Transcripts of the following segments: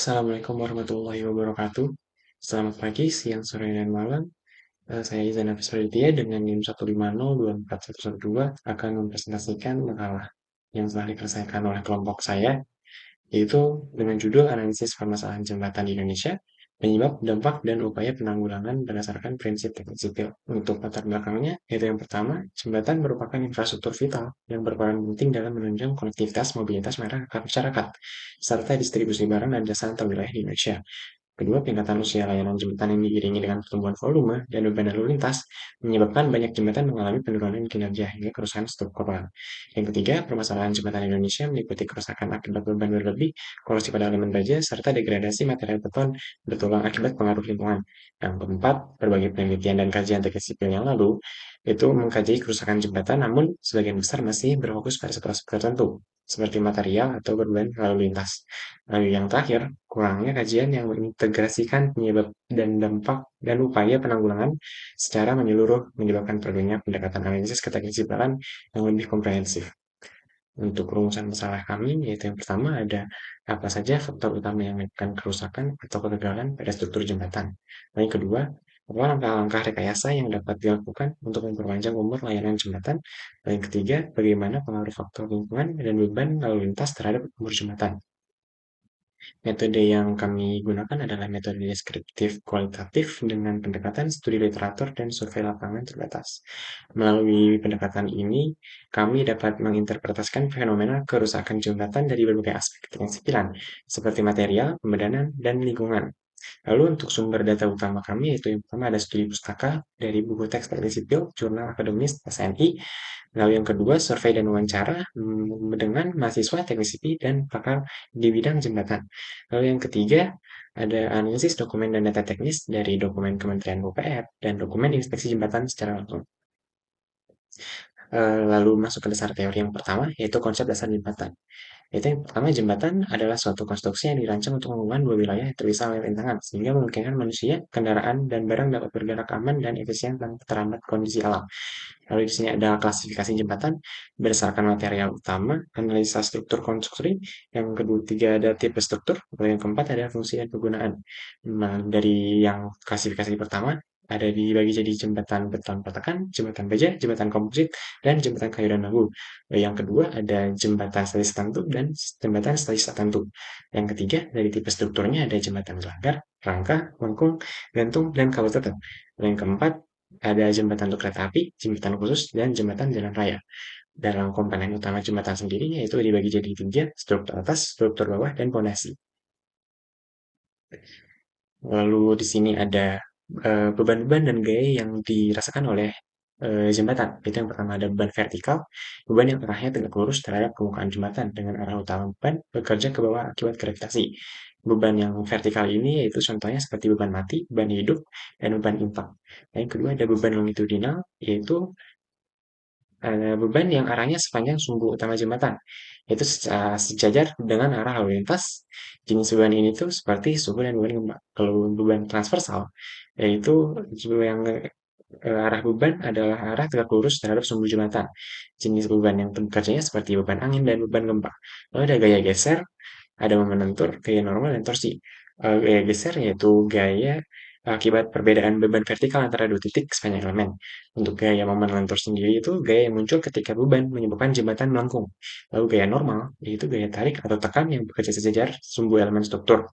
Assalamualaikum warahmatullahi wabarakatuh. Selamat pagi, siang, sore, dan malam. Saya Izan Hafiz Praditya dengan NIM 150241112 akan mempresentasikan makalah yang telah diselesaikan oleh kelompok saya, yaitu dengan judul Analisis Permasalahan Jembatan di Indonesia, Penyebab, Dampak, dan Upaya Penanggulangan berdasarkan Prinsip Teknik Sipil. Untuk latar belakangnya, yaitu yang pertama, jembatan merupakan infrastruktur vital yang berperan penting dalam menunjang konektivitas mobilitas masyarakat, serta distribusi barang dan jasa antar wilayah di Indonesia. Kedua, peningkatan usia layanan jembatan yang diiringi dengan pertumbuhan volume dan beban lalu lintas menyebabkan banyak jembatan mengalami penurunan kinerja hingga kerusakan struktural. Yang ketiga, permasalahan jembatan Indonesia meliputi kerusakan akibat beban berlebih, korosi pada elemen baja, serta degradasi material beton bertulang akibat pengaruh lingkungan. Yang keempat, berbagai penelitian dan kajian teknik sipil yang lalu itu mengkaji kerusakan jembatan, namun sebagian besar masih berfokus pada satu aspek tertentu, seperti material atau beban lalu lintas. Lalu yang terakhir, kurangnya kajian yang mengintegrasikan penyebab dan dampak dan upaya penanggulangan secara menyeluruh menyebabkan perlunya pendekatan analisis keteknisipalan yang lebih komprehensif. Untuk rumusan masalah kami, yaitu yang pertama ada apa saja faktor utama yang menyebabkan kerusakan atau kegagalan pada struktur jembatan. Lalu yang kedua, apa langkah-langkah rekayasa yang dapat dilakukan untuk memperpanjang umur layanan jembatan. Lalu yang ketiga, bagaimana pengaruh faktor lingkungan dan beban lalu lintas terhadap umur jembatan. Metode yang kami gunakan adalah metode deskriptif kualitatif dengan pendekatan studi literatur dan survei lapangan terbatas. Melalui pendekatan ini, kami dapat menginterpretasikan fenomena kerusakan jembatan dari berbagai aspek ketensipilan, seperti material, pembedanan, dan lingkungan. Lalu untuk sumber data utama kami yaitu yang pertama ada studi pustaka dari buku teks teknik sipil, jurnal akademis TSNI. Lalu yang kedua survei dan wawancara dengan mahasiswa teknik sipil dan pakar di bidang jembatan. Lalu yang ketiga ada analisis dokumen dan data teknis dari dokumen Kementerian PUPR dan dokumen inspeksi jembatan secara langsung. Lalu masuk ke dasar teori yang pertama yaitu konsep dasar jembatan. Itu yang pertama, jembatan adalah suatu konstruksi yang dirancang untuk menghubungkan dua wilayah yang terpisah oleh rintangan, sehingga memungkinkan manusia, kendaraan, dan barang dapat bergerak aman dan efisien tanpa terhambat kondisi alam. Lalu di sini ada klasifikasi jembatan berdasarkan material utama, analisa struktur konstruksi, yang kedua tiga ada tipe struktur, lalu yang keempat ada fungsi dan kegunaan. Nah, dari yang klasifikasi pertama, ada dibagi jadi jembatan beton patakan, jembatan baja, jembatan komposit, dan jembatan kayu dan bambu. Yang kedua ada jembatan statis tertentu dan jembatan statis tertentu. Yang ketiga dari tipe strukturnya ada jembatan gelanggar, rangka, lengkung, gantung, dan kabel tetap. Yang keempat ada jembatan untuk kereta api, jembatan khusus, dan jembatan jalan raya. Dalam komponen utama jembatan sendiri yaitu dibagi jadi tiga, struktur atas, struktur bawah, dan pondasi. Lalu di sini ada beban-beban dan gaya yang dirasakan oleh jembatan. Itu yang pertama ada beban vertikal, beban yang arahnya tegak lurus terhadap permukaan jembatan dengan arah utama beban bekerja ke bawah akibat gravitasi. Beban yang vertikal ini yaitu contohnya seperti beban mati, beban hidup, dan beban impak. Yang kedua ada beban longitudinal, yaitu beban yang arahnya sepanjang sumbu utama jembatan, yaitu sejajar dengan arah lalu lintas. Jenis beban ini tuh seperti suhu dan beban gempa. Kalau beban transversal, yaitu yang arah beban adalah arah tegak lurus terhadap sumbu jembatan. Jenis beban yang bekerjanya seperti beban angin dan beban gempa. Lalu ada gaya geser, ada momen lentur, gaya normal, dan torsi. Gaya geser yaitu gaya akibat perbedaan beban vertikal antara dua titik sepanjang elemen. Untuk gaya momen lentur sendiri itu gaya yang muncul ketika beban menyebabkan jembatan melengkung. Lalu gaya normal yaitu gaya tarik atau tekan yang bekerja sejajar sumbu elemen struktur.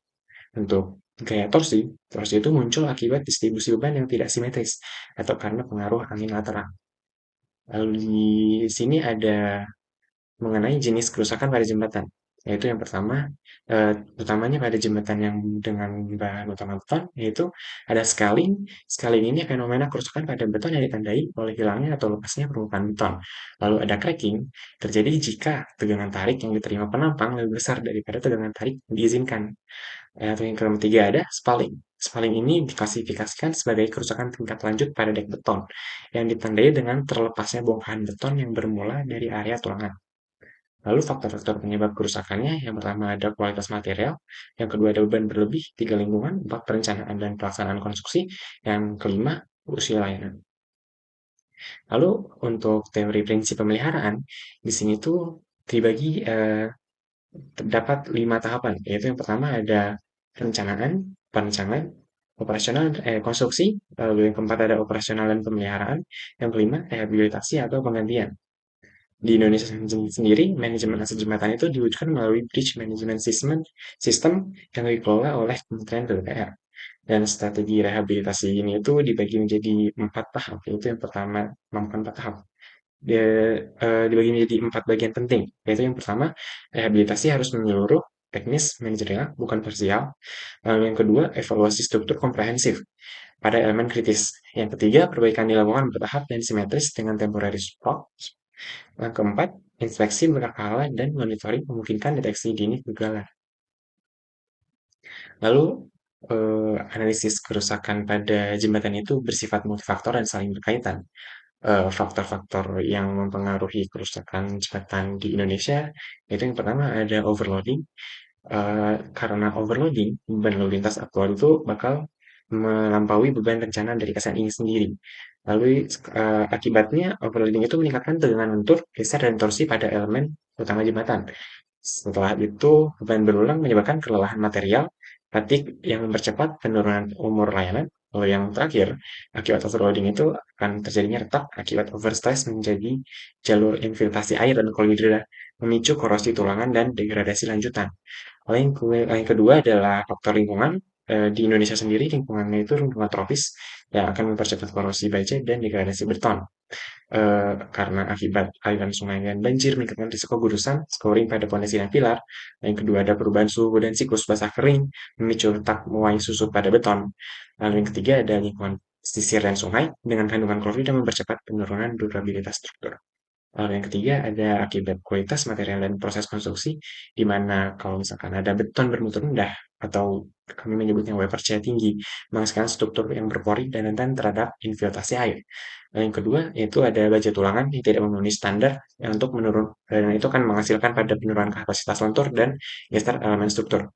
Untuk gaya torsi, torsi itu muncul akibat distribusi beban yang tidak simetris atau karena pengaruh angin lateral. Lalu di sini ada mengenai jenis kerusakan pada jembatan. Yaitu yang pertama, utamanya pada jembatan yang dengan bahan utama beton, yaitu ada scaling. Scaling ini fenomena kerusakan pada beton yang ditandai oleh hilangnya atau lepasnya permukaan beton. Lalu ada cracking, terjadi jika tegangan tarik yang diterima penampang lebih besar daripada tegangan tarik yang diizinkan. Atau yang ketiga ada spalling. Spalling ini diklasifikasikan sebagai kerusakan tingkat lanjut pada dek beton yang ditandai dengan terlepasnya bongkahan beton yang bermula dari area tulangan. Lalu faktor-faktor penyebab kerusakannya, yang pertama ada kualitas material, yang kedua ada beban berlebih, tiga lingkungan, empat perencanaan dan pelaksanaan konstruksi, yang kelima usia layanan. Lalu untuk teori prinsip pemeliharaan, di sini tuh dibagi terdapat lima tahapan, yaitu yang pertama ada perencanaan, perancangan, operasional, konstruksi, lalu yang keempat ada operasional dan pemeliharaan, yang kelima rehabilitasi atau penggantian. Di Indonesia sendiri, manajemen aset jembatan itu diwujudkan melalui Bridge Management System yang dikelola oleh Kementerian PUPR. Dan strategi rehabilitasi ini itu dibagi menjadi 4 tahap, yaitu yang pertama, bukan 4 tahap, dibagi menjadi 4 bagian penting, yaitu yang pertama, rehabilitasi harus menyeluruh, teknis, manajerial, bukan parsial. Lalu yang kedua, evaluasi struktur komprehensif pada elemen kritis. Yang ketiga, perbaikan dilakukan bertahap dan simetris dengan temporary support. Yang keempat, inspeksi berkala dan monitoring memungkinkan deteksi dini kegagalan. Lalu, analisis kerusakan pada jembatan itu bersifat multifaktor dan saling berkaitan. Faktor-faktor yang mempengaruhi kerusakan jembatan di Indonesia, itu yang pertama ada overloading. Karena overloading, beban lalu lintas aktual itu bakal melampaui beban rencana dari KSNI sendiri. Lalu akibatnya overloading itu meningkatkan tegangan lentur, geser, dan torsi pada elemen utama jembatan. Setelah itu, beban berulang menyebabkan kelelahan material, fatigue yang mempercepat penurunan umur layanan. Lalu yang terakhir, akibat overloading itu akan terjadinya retak akibat overstress menjadi jalur infiltrasi air dan kolidra, memicu korosi tulangan dan degradasi lanjutan. Lain kedua adalah faktor lingkungan. Di Indonesia sendiri lingkungannya itu lingkungan tropis yang akan mempercepat korosi baja dan degradasi beton. Karena akibat aliran sungai dan banjir meningkatkan risiko guguran, scoring pada pondasi dan pilar. Yang kedua ada perubahan suhu dan siklus basah kering memicu retak muai susu pada beton. Lalu yang ketiga ada lingkungan pesisir dan sungai dengan kandungan klorida dan mempercepat penurunan durabilitas struktur. Lalu yang ketiga ada akibat kualitas material dan proses konstruksi, di mana kalau misalkan ada beton bermutu rendah atau kami menyebutnya wafer percaya tinggi, menghasilkan struktur yang berpori dan rentan terhadap infiltrasi air. Lalu yang kedua yaitu ada baja tulangan yang tidak memenuhi standar yang untuk menurun, dan itu akan menghasilkan pada penurunan kapasitas lentur dan geser elemen struktur.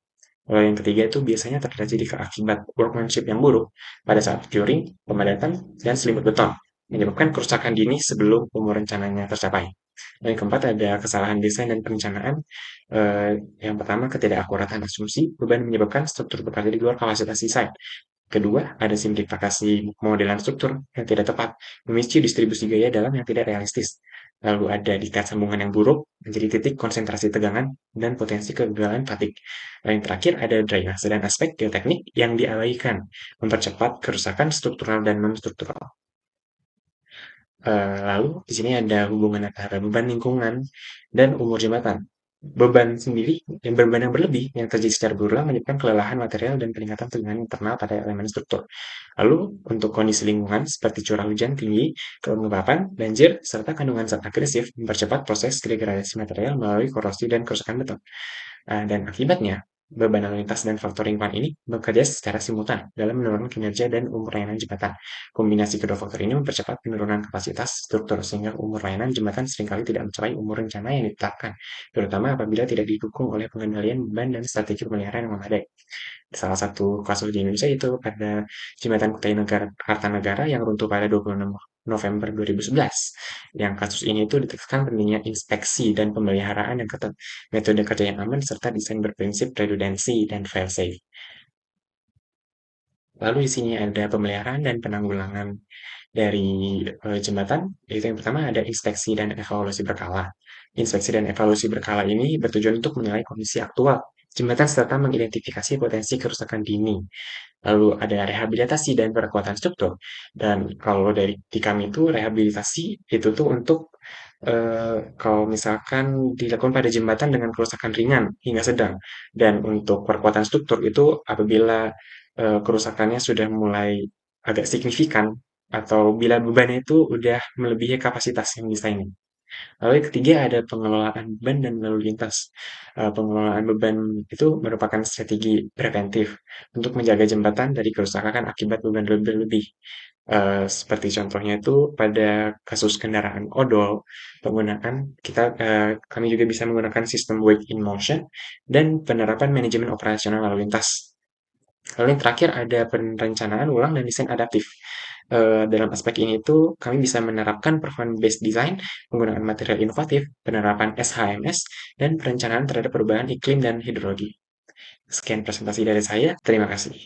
Lalu yang ketiga itu biasanya terjadi akibat workmanship yang buruk pada saat curing, pemadatan, dan selimut beton, menyebabkan kerusakan dini sebelum umur rencananya tercapai. Dan yang keempat ada kesalahan desain dan perencanaan. Eh, yang pertama, ketidakakuratan asumsi beban menyebabkan struktur bekerja di luar kapasitas desain. Kedua, ada simplifikasi modelan struktur yang tidak tepat, memicu distribusi gaya dalam yang tidak realistis. Lalu ada diktat sambungan yang buruk, menjadi titik konsentrasi tegangan, dan potensi kegagalan fatik. Dan yang terakhir ada drainase dan aspek geoteknik yang diabaikan, mempercepat kerusakan struktural dan non-struktural. Lalu di sini ada hubungan antara beban lingkungan dan umur jembatan. Beban yang berlebih yang terjadi secara berulang menyebabkan kelelahan material dan peningkatan tegangan internal pada elemen struktur. Lalu untuk kondisi lingkungan seperti curah hujan tinggi, kelembapan, banjir, serta kandungan zat agresif mempercepat proses degradasi material melalui korosi dan kerusakan beton. Dan akibatnya, beban lalu lintas dan faktor lingkungan ini bekerja secara simultan dalam menurunkan kinerja dan umur layanan jembatan. Kombinasi kedua faktor ini mempercepat penurunan kapasitas struktur sehingga umur layanan jembatan seringkali tidak mencapai umur rencana yang ditetapkan, terutama apabila tidak didukung oleh pengendalian beban dan strategi pemeliharaan yang memadai. Salah satu kasus di Indonesia itu pada Jembatan Kutai Negara Kartanegara yang runtuh pada 26 November 2011. Yang kasus ini itu ditekankan pentingnya inspeksi dan pemeliharaan yang ketat, metode kerja yang aman, serta desain berprinsip redundancy dan fail-safe. Lalu di sini ada pemeliharaan dan penanggulangan dari jembatan, yaitu yang pertama ada inspeksi dan evaluasi berkala. Inspeksi dan evaluasi berkala ini bertujuan untuk menilai kondisi aktual jembatan serta mengidentifikasi potensi kerusakan dini. Lalu ada rehabilitasi dan perawatan struktur. Dan kalau di kami itu rehabilitasi itu tuh untuk kalau misalkan dilakukan pada jembatan dengan kerusakan ringan hingga sedang. Dan untuk perawatan struktur itu apabila kerusakannya sudah mulai agak signifikan atau bila bebannya itu udah melebihi kapasitas yang desainnya. Lalu yang ketiga ada pengelolaan beban dan lalu lintas. Pengelolaan beban itu merupakan strategi preventif untuk menjaga jembatan dari kerusakan akibat beban berlebih. Seperti contohnya itu pada kasus kendaraan odol, kami juga bisa menggunakan sistem wake in motion dan penerapan manajemen operasional lalu lintas. Lalu yang terakhir ada perencanaan ulang dan desain adaptif. Dalam aspek ini tuh kami bisa menerapkan performance based design, menggunakan material inovatif, penerapan SHMS, dan perencanaan terhadap perubahan iklim dan hidrologi. Sekian presentasi dari saya, terima kasih.